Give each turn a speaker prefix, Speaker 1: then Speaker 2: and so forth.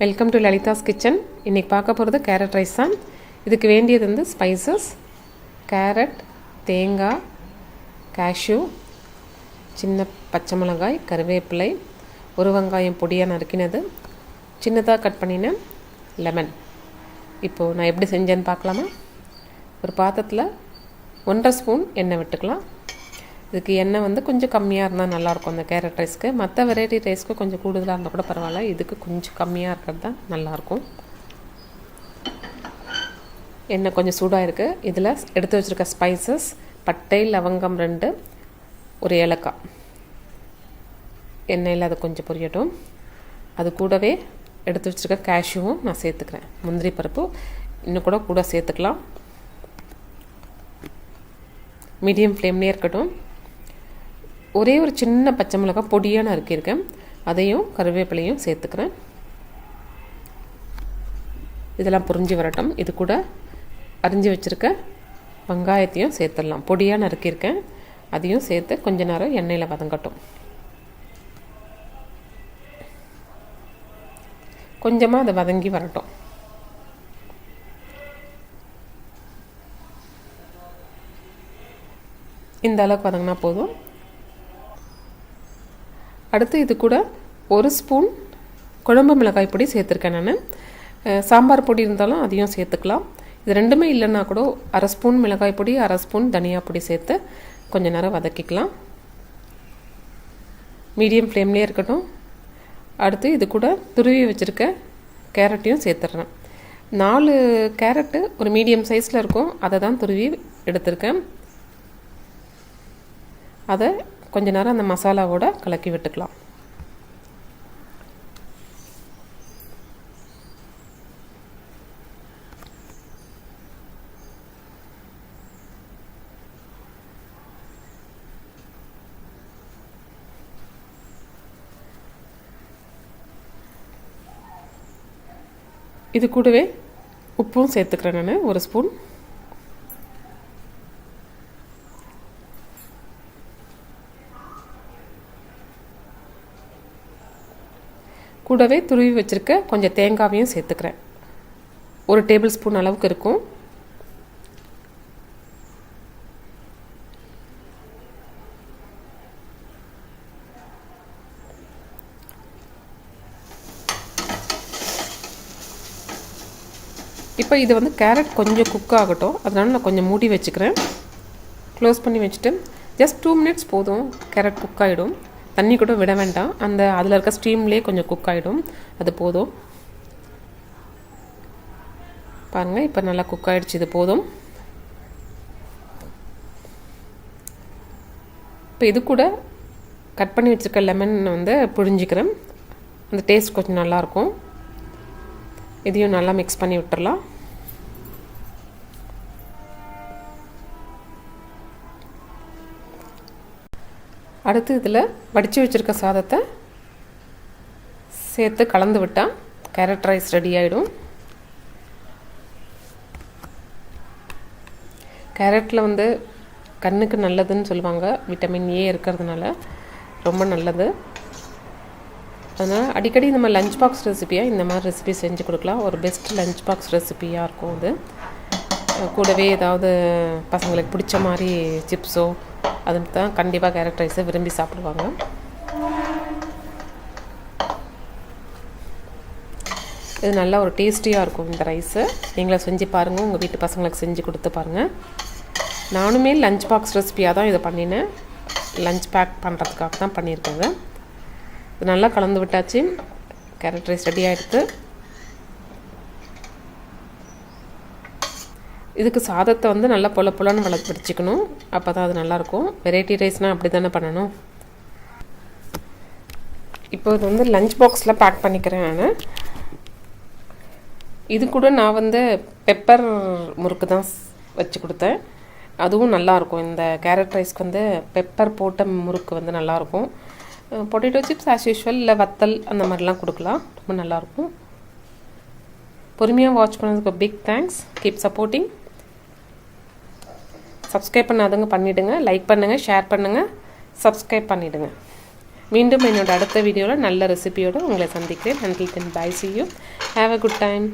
Speaker 1: Welcome to Lalitha's kitchen. இன்றைக்கி பார்க்க போகிறது கேரட் ரைஸ் தான். இதுக்கு வேண்டியது வந்து ஸ்பைசஸ், கேரட், தேங்காய், கேஷ்யூ, சின்ன பச்சை மிளகாய், கருவேப்பிலை, ஒரு வெங்காயம் பொடியாக நறுக்கினது, சின்னதாக கட் பண்ணின லெமன். இப்போது நான் எப்படி செஞ்சேன்னு பார்க்கலாமா? ஒரு பாத்திரத்தில் 1.5 ஸ்பூன் எண்ணெய் விட்டுக்கலாம். இதுக்கு எண்ணெய் வந்து கொஞ்சம் கம்மியாக இருந்தால் நல்லாயிருக்கும் அந்த கேரட் ரைஸ்க்கு. மற்ற வெரைட்டி ரைஸ்க்கு கொஞ்சம் கூடுதலாக இருந்தால் கூட பரவாயில்ல, இதுக்கு கொஞ்சம் கம்மியாக இருக்கிறது தான் நல்லாயிருக்கும். எண்ணெய் கொஞ்சம் சூடாக இருக்குது. இதில் எடுத்து வச்சுருக்க ஸ்பைசஸ், பட்டை, லவங்கம் 2, ஒரு ஏலக்காய், எண்ணெயில் அதை கொஞ்சம் பொரியட்டும். அது கூடவே எடுத்து வச்சுருக்க கேஷ்யூவும் நான் சேர்த்துக்கிறேன். முந்திரி பருப்பு இன்னும் கூட சேர்த்துக்கலாம். மீடியம் ஃப்ளேம்லேயே இருக்கட்டும். ஒரே ஒரு சின்ன பச்சை மிளகாய் பொடியாக நறுக்கியிருக்கேன், அதையும் கருவேப்பிலையும் சேர்த்துக்கிறேன். இதெல்லாம் பொரிஞ்சு வரட்டும். இது கூட அரிஞ்சு வச்சுருக்க வெங்காயத்தையும் சேர்த்துடலாம். பொடியாக நறுக்கியிருக்கேன், அதையும் சேர்த்து கொஞ்ச நேரம் எண்ணெயில் வதங்கட்டும். கொஞ்சமாக அதை வதங்கி வரட்டும். இந்த அளவுக்கு வதங்கினா போதும். அடுத்து இது கூட 1 ஸ்பூன் குழம்பு மிளகாய் பொடி சேர்த்துருக்கேன் நான். சாம்பார் பொடி இருந்தாலும் அதையும் சேர்த்துக்கலாம். இது ரெண்டுமே இல்லைன்னா கூட 1/2 ஸ்பூன் மிளகாய் பொடி, 1/2 ஸ்பூன் தனியா பொடி சேர்த்து கொஞ்ச நேரம் வதக்கிக்கலாம். மீடியம் ஃப்ளேம்லேயே இருக்கட்டும். அடுத்து இது கூட துருவி வச்சுருக்க கேரட்டையும் சேர்த்துட்றேன். 4 கேரட்டு ஒரு மீடியம் சைஸில் இருக்கும், அதை தான் துருவி எடுத்திருக்கேன். அதை கொஞ்ச நேரம் அந்த மசாலாவோட கலக்கி விட்டுக்கலாம். இது கூடவே உப்பும் சேர்த்துக்கிறேன் நான், 1 ஸ்பூன். கூடவே துருவி வச்சுருக்க கொஞ்சம் தேங்காவையும் சேர்த்துக்கிறேன். 1 டேபிள் ஸ்பூன் அளவுக்கு இருக்கும். இப்போ இது வந்து கேரட் கொஞ்சம் குக் ஆகட்டும், அதனால நான் கொஞ்சம் மூடி வச்சுக்கிறேன். க்ளோஸ் பண்ணி வச்சுட்டு ஜஸ்ட் 2 மினிட்ஸ் போதும், கேரட் குக் ஆகிடும். தண்ணி கூட விட வேண்டாம், அந்த அதில் இருக்க ஸ்டீம்லேயே கொஞ்சம் குக் ஆகிடும், அது போதும். பாருங்கள், இப்போ நல்லா குக் ஆகிடுச்சு, இது போதும். இப்போ இது கூட கட் பண்ணி வச்சுருக்க லெமன் வந்து புழிஞ்சிக்கிறேன். அந்த டேஸ்ட் கொஞ்சம் நல்லாயிருக்கும். இதையும் நல்லா மிக்ஸ் பண்ணி விட்டுறலாம். அடுத்து இதில் வடித்து வச்சுருக்க சாதத்தை சேர்த்து கலந்து விட்டால் கேரட் ரைஸ் ரெடி ஆகிடும். கேரட்டில் வந்து கண்ணுக்கு நல்லதுன்னு சொல்லுவாங்க, விட்டமின் ஏ இருக்கிறதுனால ரொம்ப நல்லது. அதனால் அடிக்கடி நம்ம லஞ்ச் பாக்ஸ் ரெசிபியாக இந்த மாதிரி ரெசிபி செஞ்சு கொடுக்கலாம். ஒரு பெஸ்ட் லஞ்ச் பாக்ஸ் ரெசிபியாக இருக்கும் அது. கூடவே ஏதாவது பசங்களுக்கு பிடிச்ச மாதிரி சிப்ஸோ, அது தான் கண்டிப்பாக கேரட் ரைஸை விரும்பி சாப்பிடுவாங்க. இது நல்லா ஒரு டேஸ்டியாக இருக்கும் இந்த ரைஸு. நீங்களே செஞ்சு பாருங்கள், உங்கள் வீட்டு பசங்களுக்கு செஞ்சு கொடுத்து பாருங்கள். நானுமே லஞ்ச் பாக்ஸ் ரெசிபியாக தான் இதை பண்ணினேன். லஞ்ச் பேக் பண்ணுறதுக்காக தான் பண்ணியிருக்கேங்க. இது நல்லா கலந்து விட்டாச்சு. கேரட் ரைஸ் ரெடி ஆகிடுது. இதுக்கு சாதத்தை வந்து நல்லா பொலன்னு வடிச்சிக்கணும், அப்போ தான் அது நல்லாயிருக்கும். வெரைட்டி ரைஸ்னால் அப்படி தானே பண்ணணும். இப்போ இது வந்து லஞ்ச் பாக்ஸில் பேக் பண்ணிக்கிறேன் நான். இது கூட நான் வந்து பெப்பர் முறுக்கு தான் வச்சு கொடுத்தேன், அதுவும் நல்லாயிருக்கும். இந்த கேரட் ரைஸ்க்கு வந்து பெப்பர் போட்ட முறுக்கு வந்து நல்லாயிருக்கும். பொட்டேட்டோ சிப்ஸ் ஆஸ் யூஷுவல், இல்லை வத்தல் அந்த மாதிரிலாம் கொடுக்கலாம், ரொம்ப நல்லாயிருக்கும். பொறுமையாக வாட்ச் பண்ணதுக்கு big thanks. Keep supporting. Subscribe பண்ணாதவங்க பண்ணிவிடுங்க, லைக் பண்ணுங்கள், ஷேர் பண்ணுங்கள், சப்ஸ்கிரைப் பண்ணிவிடுங்க. மீண்டும் என்னோட அடுத்த வீடியோவில் நல்ல ரெசிபியோடு உங்களை சந்திக்கிறேன். until then bye, see you, have a good time.